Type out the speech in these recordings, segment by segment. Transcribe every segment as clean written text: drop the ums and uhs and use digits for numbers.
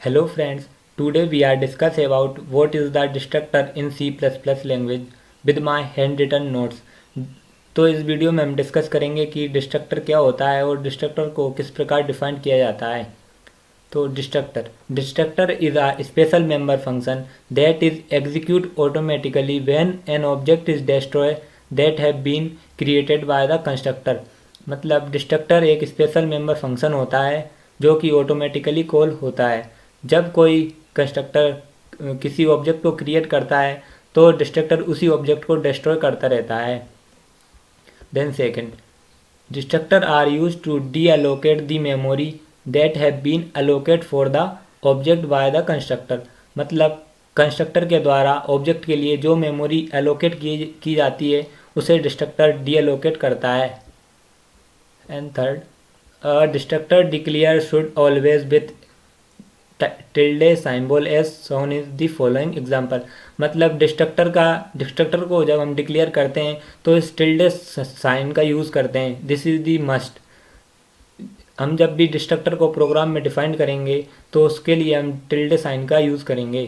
Hello friends, today we are discussing about what is the destructor in C++ language with my handwritten notes। तो इस video में हम discuss करेंगे कि destructor क्या होता है और डिस्ट्रक्टर को किस प्रकार डिफाइन किया जाता है। तो destructor is a special member function that is execute automatically when an object is destroy that have been created by the constructor. मतलब डिस्ट्रक्टर एक स्पेशल मेंबर फंक्शन होता है जो कि ऑटोमेटिकली कॉल होता है जब कोई कंस्ट्रक्टर किसी ऑब्जेक्ट को क्रिएट करता है तो डिस्ट्रक्टर उसी ऑब्जेक्ट को डिस्ट्रॉय करता रहता है। Then second, destructor are use to deallocate the memory that have been allocate for the object by the constructor. मतलब कंस्ट्रक्टर के द्वारा ऑब्जेक्ट के लिए जो मेमोरी एलोकेट की जाती है उसे डिस्ट्रक्टर डीअलोकेट करता है। And third, a destructor declare should always with tilde symbol as shown is the following example. मतलब डिस्ट्रक्टर को जब हम डिक्लेयर करते हैं तो इस टिल्डे साइन का यूज़ करते हैं। This is the must. हम जब भी डिस्ट्रक्टर को प्रोग्राम में डिफाइन करेंगे तो उसके लिए हम टिल्डे साइन का यूज़ करेंगे।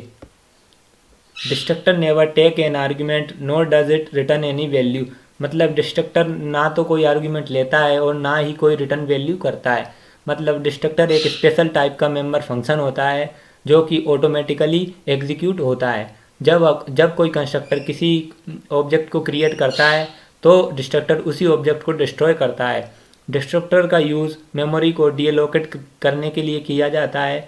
Destructor never take an argument nor does it return any value. मतलब डिस्ट्रक्टर ना तो कोई आर्ग्यूमेंट लेता है और ना ही कोई रिटर्न वैल्यू करता है। मतलब डिस्ट्रक्टर एक स्पेशल टाइप का मेंबर फंक्शन होता है जो कि ऑटोमेटिकली एग्जीक्यूट होता है जब कोई कंस्ट्रक्टर किसी ऑब्जेक्ट को क्रिएट करता है तो डिस्ट्रक्टर उसी ऑब्जेक्ट को डिस्ट्रॉय करता है। डिस्ट्रक्टर का यूज़ मेमोरी को डीअलोकेट करने के लिए किया जाता है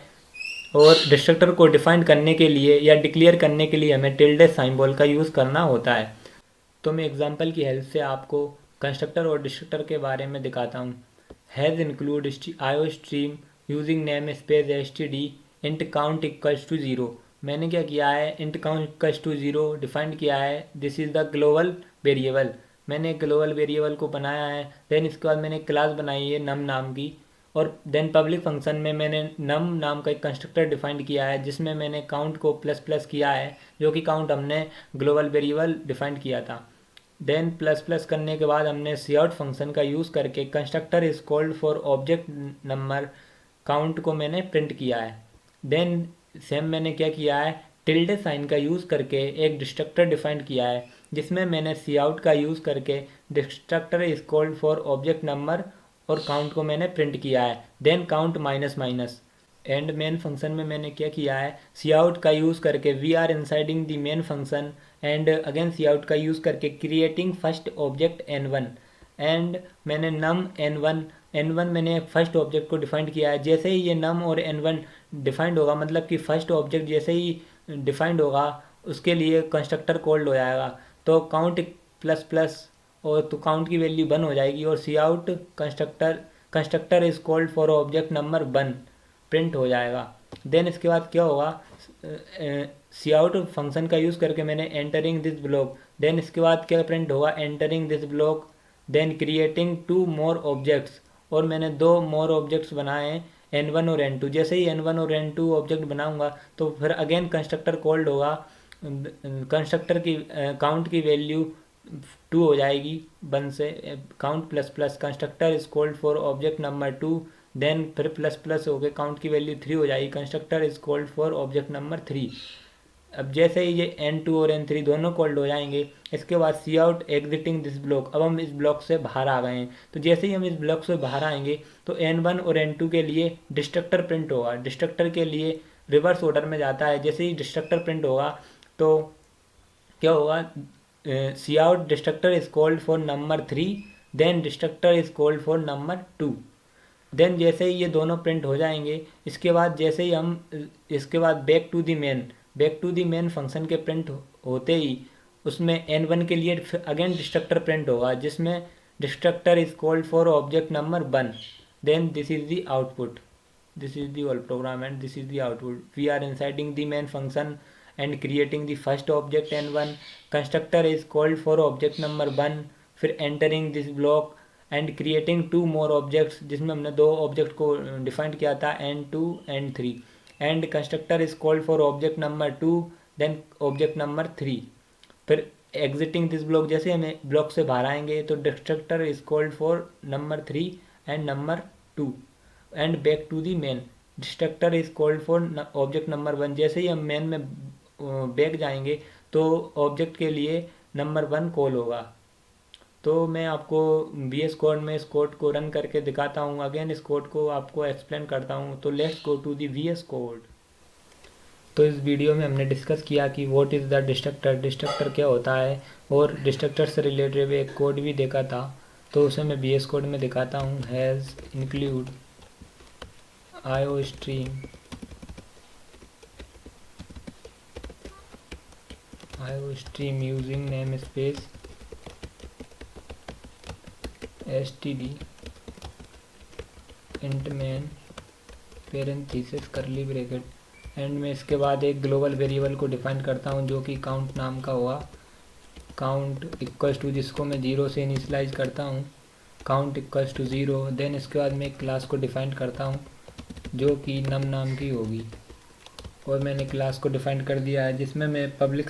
और डिस्ट्रक्टर को डिफाइन करने के लिए या डिक्लेयर करने के लिए हमें टिल्डे सिंबल का यूज़ करना होता है। तो मैं एग्जांपल की हेल्प से आपको कंस्ट्रक्टर और डिस्ट्रक्टर के बारे में दिखाता हूँ। Hash include iostream using namespace std int count equals to 0। मैंने क्या किया है, int count equals to 0 defined किया है। This is the global variable. मैंने एक ग्लोबल वेरिएबल को बनाया है। देन इसके बाद मैंने क्लास बनाई है नम नाम की और देन पब्लिक फंक्शन में मैंने नम नाम का एक कंस्ट्रक्टर डिफाइंड किया है जिसमें मैंने काउंट को प्लस प्लस किया है जो कि काउंट हमने ग्लोबल वेरिएबल डिफाइंड किया था। देन प्लस प्लस करने के बाद हमने सीआउट फंक्शन का यूज़ करके constructor is called for object number count को मैंने प्रिंट किया है। देन सेम मैंने क्या किया है, टिल्डे साइन का यूज़ करके एक डिस्ट्रक्टर डिफाइंड किया है जिसमें मैंने सीआउट का यूज़ करके destructor is called for object number और काउंट को मैंने प्रिंट किया है। Then count minus minus. And main function में मैंने क्या किया है, सी आउट का यूज़ करके we are इनसाइडिंग the main function and again cout का यूज़ करके creating first object n1 and मैंने नम n1 मैंने फर्स्ट ऑब्जेक्ट को डिफाइंड किया है। जैसे ही ये नम और n1 डिफाइंड होगा मतलब कि फर्स्ट ऑब्जेक्ट जैसे ही डिफाइंड होगा उसके लिए कंस्ट्रक्टर कॉल्ड हो जाएगा तो काउंट प्लस प्लस और तो काउंट की वैल्यू 1 हो जाएगी और cout constructor is called for object number 1 print हो जाएगा। देन इसके बाद क्या होगा, सी आउट फंक्शन का यूज़ करके मैंने एंटरिंग दिस ब्लॉक। देन इसके बाद क्या प्रिंट होगा, entering this block then creating 2 more objects और मैंने 2 मोर ऑब्जेक्ट्स बनाए हैं n1 और n2। जैसे ही n1 और n2 ऑब्जेक्ट बनाऊंगा तो फिर अगेन कंस्ट्रक्टर कॉल्ड होगा। कंस्ट्रक्टर की काउंट की वैल्यू 2 हो जाएगी 1 से। Count plus plus constructor is called for object number 2 then फिर प्लस प्लस हो गए काउंट की वैल्यू 3 हो जाएगी। Constructor is called for object number 3। अब जैसे ही ये n2 और n3 दोनों कॉल्ड हो जाएंगे इसके बाद सी आउट एग्जिटिंग दिस ब्लॉक। अब हम इस ब्लॉक से बाहर आ गए हैं तो जैसे ही हम इस ब्लॉक से बाहर आएंगे तो n1 और n2 के लिए डिस्ट्रक्टर प्रिंट होगा। डिस्ट्रक्टर के लिए रिवर्स ऑर्डर में जाता है। जैसे ही डिस्ट्रक्टर प्रिंट होगा तो क्या होगा, cout destructor is called for number 3 then destructor is called for number 2। Then जैसे ही ये दोनों प्रिंट हो जाएंगे इसके बाद जैसे ही हम इसके बाद back to the main function के प्रिंट होते ही उसमें n1 के लिए अगेन डिस्ट्रक्टर प्रिंट होगा जिसमें destructor is called for object number 1। Then this is the output. This is the whole program and this is the output. We are इनसाइडिंग the main function and creating the first object n1 constructor is called for object number 1 फिर entering this block and creating 2 more objects जिसमें हमने 2 object को defined किया था n2 n3 and constructor is called for object number 2 then object number 3। फिर exiting this block जैसे हमें block से बाहर आएंगे तो destructor is called for number 3 and number 2 and back to the main। Destructor is called for object number 1। जैसे ही हम main में बैक जाएंगे तो ऑब्जेक्ट के लिए नंबर 1 कॉल होगा। तो मैं आपको VS कोड में इस कोड को रन करके दिखाता हूँ। अगेन इस कोड को आपको एक्सप्लेन करता हूँ। तो let's go to the VS code. तो इस वीडियो में हमने डिस्कस किया कि what is the destructor, destructor क्या होता है, और डिस्ट्रक्टर से रिलेटेड एक कोड भी देखा था। तो उसे मैं VS कोड में दिखाता हूँ। Hash include IOStream using namespace std int main parenthesis करली ब्रैकेट एंड में इसके बाद एक ग्लोबल वेरिएबल को डिफाइन करता हूँ जो कि काउंट नाम का हुआ। काउंट इक्वल्स टू, जिसको मैं 0 से इनिशलाइज करता हूँ, काउंट इक्वल्स टू 0। देन इसके बाद मैं एक क्लास को डिफाइन करता हूँ जो कि नम नाम की होगी, और मैंने क्लास को डिफाइन कर दिया है जिसमें मैं पब्लिक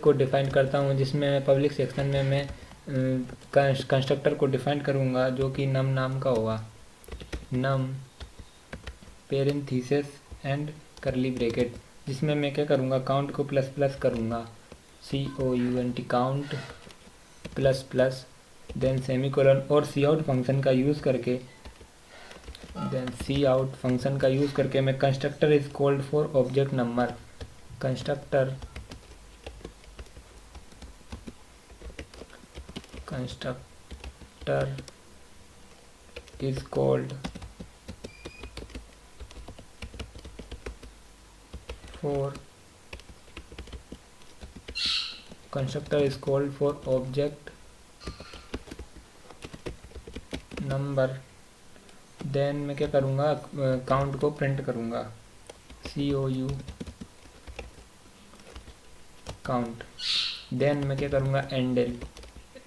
को डिफाइन करता हूँ, जिसमें पब्लिक सेक्शन में मैं कंस्ट्रक्टर को डिफाइन करूँगा जो कि नम नाम का होगा। Num parenthesis and curly bracket, जिसमें मैं क्या करूँगा, काउंट को प्लस प्लस करूँगा, COUNT count plus plus, then semicolon, और सी आउट फंक्शन का यूज़ करके मैं constructor is called for object number. Constructor is called for object number. Then मैं क्या करूँगा, काउंट को प्रिंट करूँगा, COU काउंट। देन मैं क्या करूँगा, एंडल,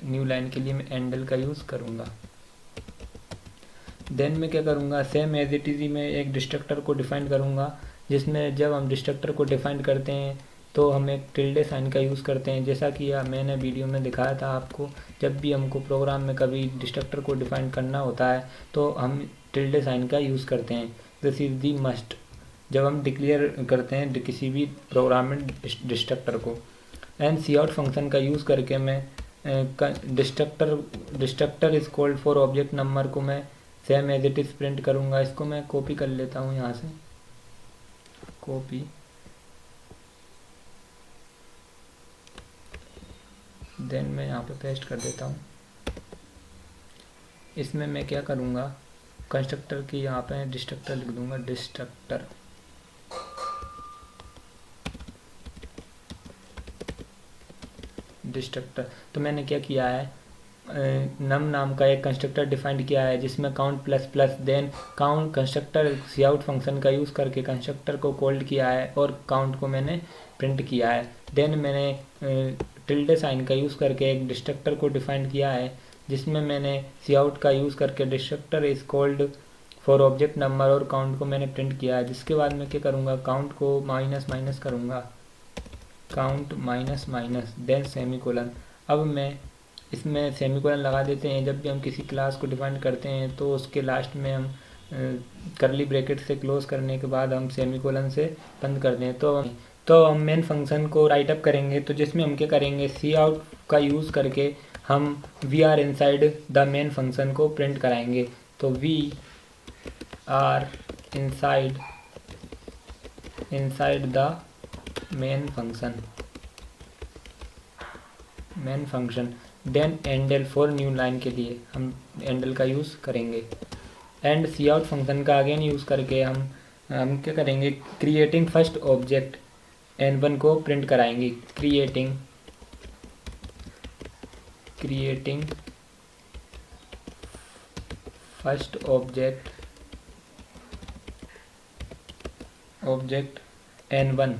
न्यू लाइन के लिए मैं एंडल का यूज़ करूँगा। देन मैं क्या करूँगा, सेम एज इट इज़ ही मैं एक डिस्ट्रक्टर को डिफाइन करूँगा, जिसमें जब हम डिस्ट्रक्टर को डिफाइन करते हैं तो हम एक टिल्डे साइन का यूज़ करते हैं। जैसा कि मैंने वीडियो में दिखाया था आपको, जब भी हमको प्रोग्राम में कभी डिस्ट्रक्टर को डिफाइन करना होता है तो हम टिल्डे साइन का यूज़ करते हैं। दिस इज़ दी मस्ट, जब हम डिक्लेयर करते हैं किसी भी प्रोग्राम में डिस्ट्रक्टर को। एंड सी आउट फंक्शन का यूज़ करके मैं destructor is called for object number को मैं same as it is print करूँगा। इसको मैं कॉपी कर लेता हूँ यहाँ से, कॉपी, देन मैं यहाँ पे पेस्ट कर देता हूँ। इसमें मैं क्या करूँगा, कंस्ट्रक्टर की यहाँ पे डिस्ट्रक्टर लिख दूँगा, डिस्ट्रक्टर। तो मैंने क्या किया है, नम नाम का एक कंस्ट्रक्टर डिफाइंड किया है जिसमें count plus plus, then count constructor cout function का यूज़ करके कंस्ट्रक्टर को कॉल्ड किया है और काउंट को मैंने प्रिंट किया है। देन मैंने टिल्डे साइन का यूज़ करके एक डिस्ट्रक्टर को डिफाइन किया है जिसमें मैंने सी आउट का यूज़ करके destructor is called for object number और काउंट को मैंने प्रिंट किया है। जिसके बाद मैं क्या करूँगा, काउंट को माइनस माइनस करूँगा, count minus minus, then semicolon. अब मैं इसमें सेमीकोलन लगा देते हैं। जब भी हम किसी क्लास को डिफाइन करते हैं तो उसके लास्ट में हम करली ब्रैकेट से क्लोज करने के बाद हम सेमीकोलन से बंद कर दें। तो हम मेन फंक्शन को राइट अप करेंगे, तो जिसमें हम क्या करेंगे, सी आउट का यूज़ करके हम we are inside the main function को प्रिंट कराएंगे। तो we are inside the main function. Then endl for new line के लिए हम एंडल का यूज़ करेंगे। एंड सी आउट फंक्शन का अगेन यूज़ करके हम क्या करेंगे, क्रिएटिंग फर्स्ट ऑब्जेक्ट N1 को प्रिंट कराएंगे। Creating first object N1।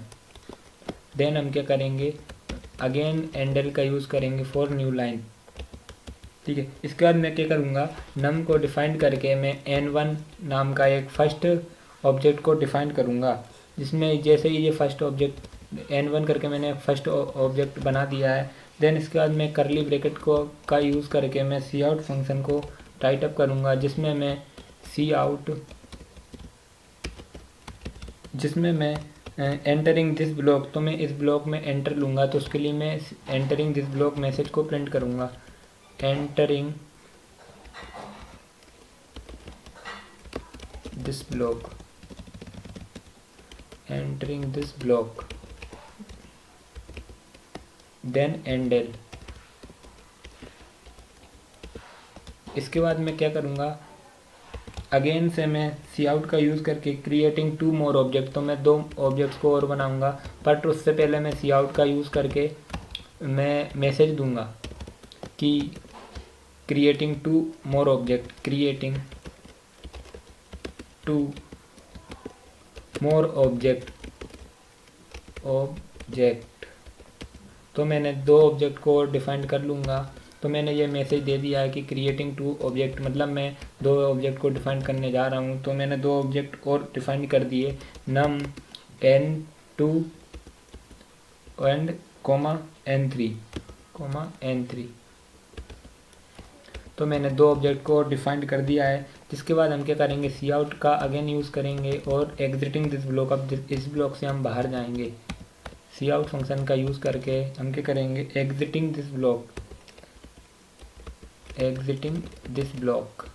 Then हम क्या करेंगे, अगेन एंडल का यूज़ करेंगे फॉर न्यू लाइन। ठीक है, इसके बाद मैं क्या करूँगा, नम को डिफाइन करके मैं N1 नाम का एक फर्स्ट ऑब्जेक्ट को डिफाइन करूँगा, जिसमें जैसे ही ये फर्स्ट ऑब्जेक्ट N1 करके मैंने फर्स्ट ऑब्जेक्ट बना दिया है। देन इसके बाद मैं करली ब्रैकेट का यूज़ करके मैं सी आउट फंक्शन को राइट अप करूँगा, जिसमें मैं सी आउट जिसमें मैं एंटरिंग दिस ब्लॉक, तो मैं इस ब्लॉक में एंटर लूँगा, तो उसके लिए मैं एंटरिंग दिस ब्लॉक मैसेज को प्रिंट करूँगा। Entering this block, entering this block, then endl. इसके बाद मैं क्या करूँगा, अगेन से मैं सी आउट का यूज़ करके क्रिएटिंग 2 मोर ऑब्जेक्ट, तो मैं 2 ऑब्जेक्ट्स को और बनाऊंगा, बट उससे पहले मैं सी आउट का यूज़ करके मैं मैसेज दूंगा कि creating 2 more object, creating 2 more object. तो मैंने 2 ऑब्जेक्ट को डिफाइन कर लूँगा। तो मैंने ये मैसेज दे दिया है कि क्रिएटिंग 2 ऑब्जेक्ट, मतलब मैं 2 ऑब्जेक्ट को डिफाइन करने जा रहा हूँ। तो मैंने 2 ऑब्जेक्ट और डिफाइन कर दिए, num n2 एंड n3। तो मैंने 2 ऑब्जेक्ट को डिफाइन कर दिया है। जिसके बाद हम क्या करेंगे, सी आउट का अगेन यूज़ करेंगे और एग्जिटिंग दिस ब्लॉक, अब इस ब्लॉक से हम बाहर जाएंगे। सी आउट फंक्शन का यूज़ करके हम क्या करेंगे, exiting this block, exiting this block,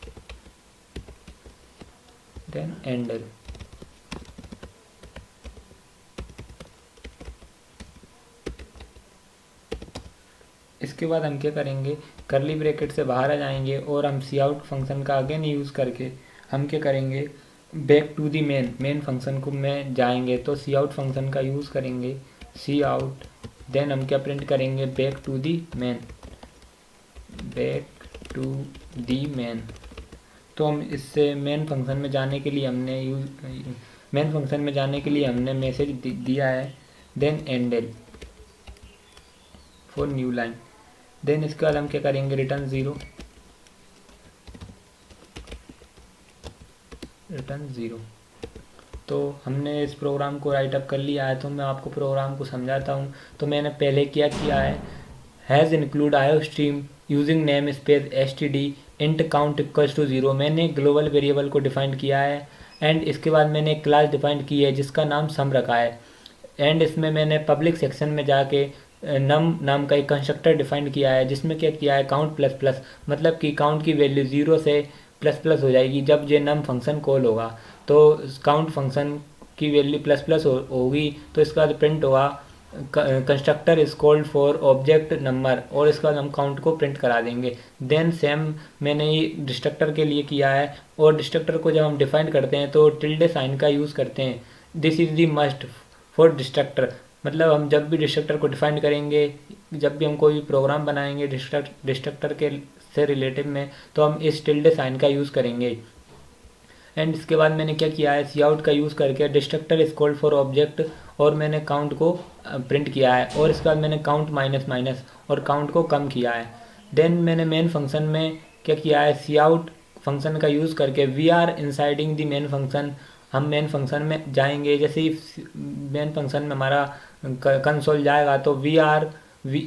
then endl. इसके बाद हम क्या करेंगे, करली ब्रैकेट से बाहर आ जाएंगे और हम सी आउट फंक्शन का अगेन यूज़ करके हम क्या करेंगे, back to the main function को में जाएंगे। तो सी आउट फंक्शन का यूज़ करेंगे, सी आउट, देन हम क्या प्रिंट करेंगे, back to the main, back to the main. तो हम इससे मेन फंक्शन में जाने के लिए हमने मैसेज दिया है, then endl for new line. Then इसके बाद हम क्या करेंगे, रिटर्न 0। तो हमने इस प्रोग्राम को राइट अप कर लिया है। तो मैं आपको प्रोग्राम को समझाता हूँ। तो मैंने पहले क्या किया है, hash include iostream using namespace std int count equals to 0। मैंने ग्लोबल वेरिएबल को डिफाइन किया है एंड इसके बाद मैंने एक क्लास डिफाइन की है जिसका नाम सम रखा है। एंड इसमें मैंने पब्लिक सेक्शन में जाके नम नाम का एक कंस्ट्रक्टर डिफाइन किया है जिसमें क्या किया है, काउंट प्लस प्लस, मतलब कि काउंट की वैल्यू 0 से प्लस प्लस हो जाएगी जब ये नम फंक्शन कॉल होगा। तो काउंट फंक्शन की वैल्यू प्लस प्लस होगी तो इसका बाद प्रिंट होगा constructor is called for object number, और इसके बाद हम काउंट को प्रिंट करा देंगे। देन सेम मैंने ये डिस्ट्रक्टर के लिए किया है, और डिस्ट्रक्टर को जब हम डिफाइन करते हैं तो टिल्डे साइन का यूज़ करते हैं। This is the must for destructor, मतलब हम जब भी डिस्ट्रक्टर को डिफाइन करेंगे, जब भी हम कोई भी प्रोग्राम बनाएंगे डिस्ट्रक्टर के से रिलेटिव में, तो हम इस टिल्डे साइन का यूज़ करेंगे। एंड इसके बाद मैंने क्या किया है, सी आउट का यूज़ करके destructor is called for object, और मैंने काउंट को प्रिंट किया है, और इसके बाद मैंने काउंट माइनस माइनस और काउंट को कम किया है। देन मैंने मेन फंक्शन में क्या किया है, सी आउट फंक्शन का यूज़ करके we are inside in the main function, हम मेन फंक्शन में जाएंगे। जैसे ही मेन फंक्शन में हमारा कंसोल जाएगा तो we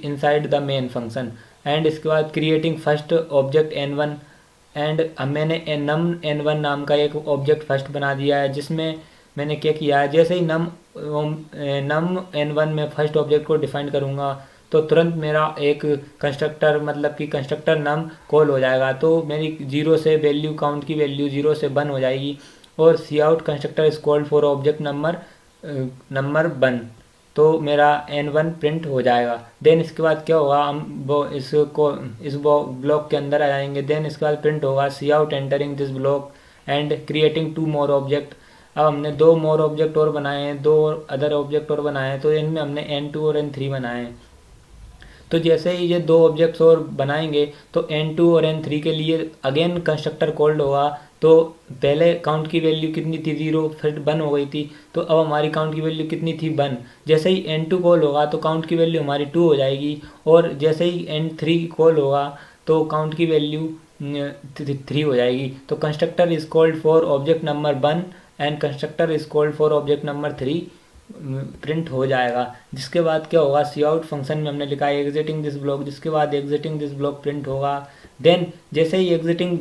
inside the main function. And इसके बाद creating first object n1, and मैंने नम n1 नाम का एक ऑब्जेक्ट फर्स्ट बना दिया है जिसमें मैंने क्या किया है, जैसे ही नम n1 में फर्स्ट ऑब्जेक्ट को डिफाइन करूँगा तो तुरंत मेरा एक कंस्ट्रक्टर, मतलब कि कंस्ट्रक्टर नम कॉल हो जाएगा। तो मेरी 0 से वैल्यू, काउंट की वैल्यू 0 से 1 हो जाएगी, और cout constructor is called for object number 1, तो मेरा n1 प्रिंट हो जाएगा। देन इसके बाद क्या होगा, हम वो इस ब्लॉक के अंदर आ जाएंगे। देन इसके बाद प्रिंट होगा cout entering this block and creating 2 more object. अब हमने 2 मोर ऑब्जेक्ट और बनाए हैं, 2 अदर ऑब्जेक्ट और बनाए हैं, तो इनमें हमने n2 और n3 बनाए हैं। तो जैसे ही ये 2 ऑब्जेक्ट्स और बनाएंगे तो n2 और n3 के लिए अगेन कंस्ट्रक्टर कॉल्ड होगा। तो पहले काउंट की वैल्यू कितनी थी, 0, फिर 1 हो गई थी, तो अब हमारी काउंट की वैल्यू कितनी थी, 1। जैसे ही n2 कॉल होगा तो काउंट की वैल्यू हमारी 2 हो जाएगी, और जैसे ही n3 कॉल होगा तो काउंट की वैल्यू 3 हो जाएगी। तो constructor is called for object number 1 and constructor is called for object number 3 print हो जाएगा। जिसके बाद क्या होगा, सी आउट फंक्शन में हमने लिखा है एग्जिटिंग दिस ब्लॉक, जिसके बाद एग्जिटिंग दिस ब्लॉक प्रिंट होगा। देन जैसे ही एग्जिटिंग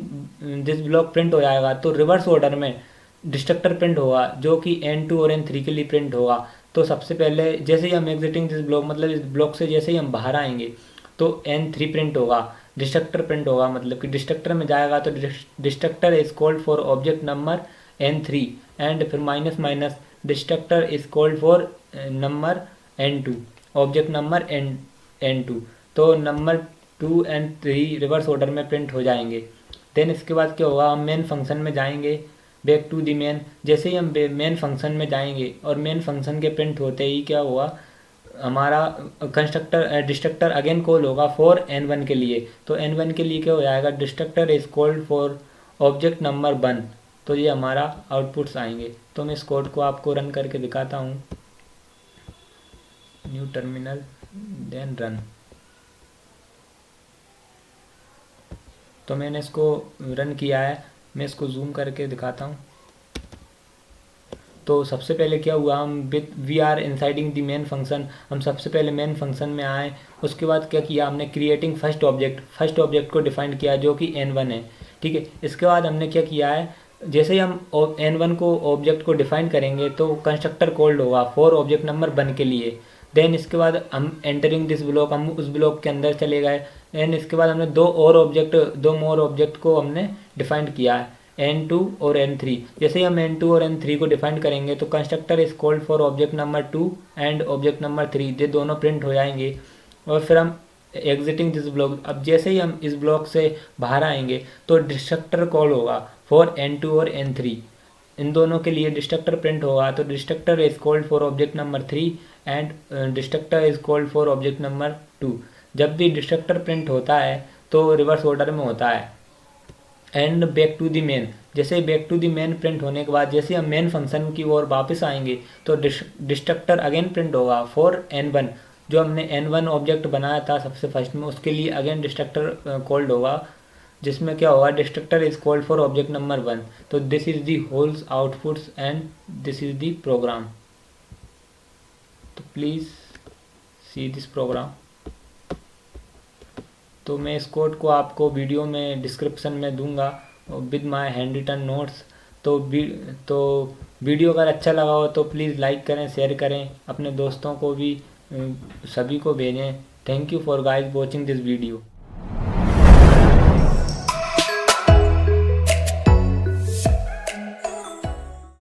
दिस ब्लॉक प्रिंट हो जाएगा तो रिवर्स ऑर्डर में डिस्ट्रक्टर प्रिंट होगा जो कि N2 और N3 के लिए प्रिंट होगा। तो सबसे पहले जैसे ही हम एग्जिटिंग दिस ब्लॉक, मतलब इस ब्लॉक से जैसे ही हम बाहर आएंगे तो N3 प्रिंट होगा, डिस्ट्रक्टर प्रिंट होगा, मतलब कि डिस्ट्रक्टर में जाएगा तो destructor is called for object number N3 and फिर minus minus destructor is called for number N2, object number N2। तो नंबर 2 एंड 3 रिवर्स ऑर्डर में प्रिंट हो जाएंगे। देन इसके बाद क्या होगा, हम मेन फंक्शन में जाएंगे, बैक टू दी मेन। जैसे ही हम मेन फंक्शन में जाएंगे और मेन फंक्शन के प्रिंट होते ही क्या हुआ, हमारा कंस्ट्रक्टर डिस्ट्रक्टर अगेन कॉल होगा फॉर N1 के लिए। तो N1 के लिए क्या हो जाएगा, destructor is called for object number 1। तो ये हमारा आउटपुट्स आएंगे। तो मैं इस कोड को आपको रन करके दिखाता हूँ, न्यू टर्मिनल देन रन। तो मैंने इसको रन किया है, मैं इसको जूम करके दिखाता हूँ। तो सबसे पहले क्या हुआ, हम we are इनसाइडिंग the main function, हम सबसे पहले मेन फंक्शन में आए। उसके बाद क्या किया हमने, क्रिएटिंग फर्स्ट ऑब्जेक्ट को डिफाइन किया जो कि N1 है, ठीक है। इसके बाद हमने क्या किया है, जैसे ही हम N1 को ऑब्जेक्ट को डिफाइन करेंगे तो कंस्ट्रक्टर कॉल्ड होगा फॉर ऑब्जेक्ट नंबर 1 के लिए। देन इसके बाद हम एंटरिंग दिस ब्लॉक, हम उस ब्लॉक के अंदर चले गए। देन इसके बाद हमने दो मोर ऑब्जेक्ट को हमने डिफाइंड किया है, N2 और N3। जैसे ही हम N2 और N3 को डिफाइन करेंगे तो constructor is called for object number 2 and object number 3, ये दोनों प्रिंट हो जाएंगे। और फिर हम एग्जिटिंग दिस ब्लॉक, अब जैसे ही हम इस ब्लॉक से बाहर आएंगे तो डिस्ट्रक्टर कॉल होगा फॉर N2 और N3, इन दोनों के लिए डिस्ट्रक्टर प्रिंट होगा। तो destructor is called for object number 3 and destructor is called for object number 2। जब भी डिस्ट्रक्टर प्रिंट होता है तो रिवर्स ऑर्डर में होता है। And back to the main, जैसे back to the main print होने के बाद जैसे हम मेन फंक्शन की ओर वापस आएंगे तो डिस्ट्रक्टर अगेन प्रिंट होगा फॉर N1, जो हमने N1 ऑब्जेक्ट बनाया था सबसे फर्स्ट में, उसके लिए अगेन डिस्ट्रक्टर कॉल्ड होगा, जिसमें क्या होगा, destructor is called for object number 1। तो this is the wholes outputs and this is the program. तो प्लीज़ सी दिस प्रोग्राम। तो मैं इस कोड को आपको वीडियो में डिस्क्रिप्शन में दूंगा with my handwritten notes. तो वीडियो अगर अच्छा लगा हो तो प्लीज़ लाइक करें, शेयर करें, अपने दोस्तों को भी सभी को भेजें। Thank you for guys watching this video.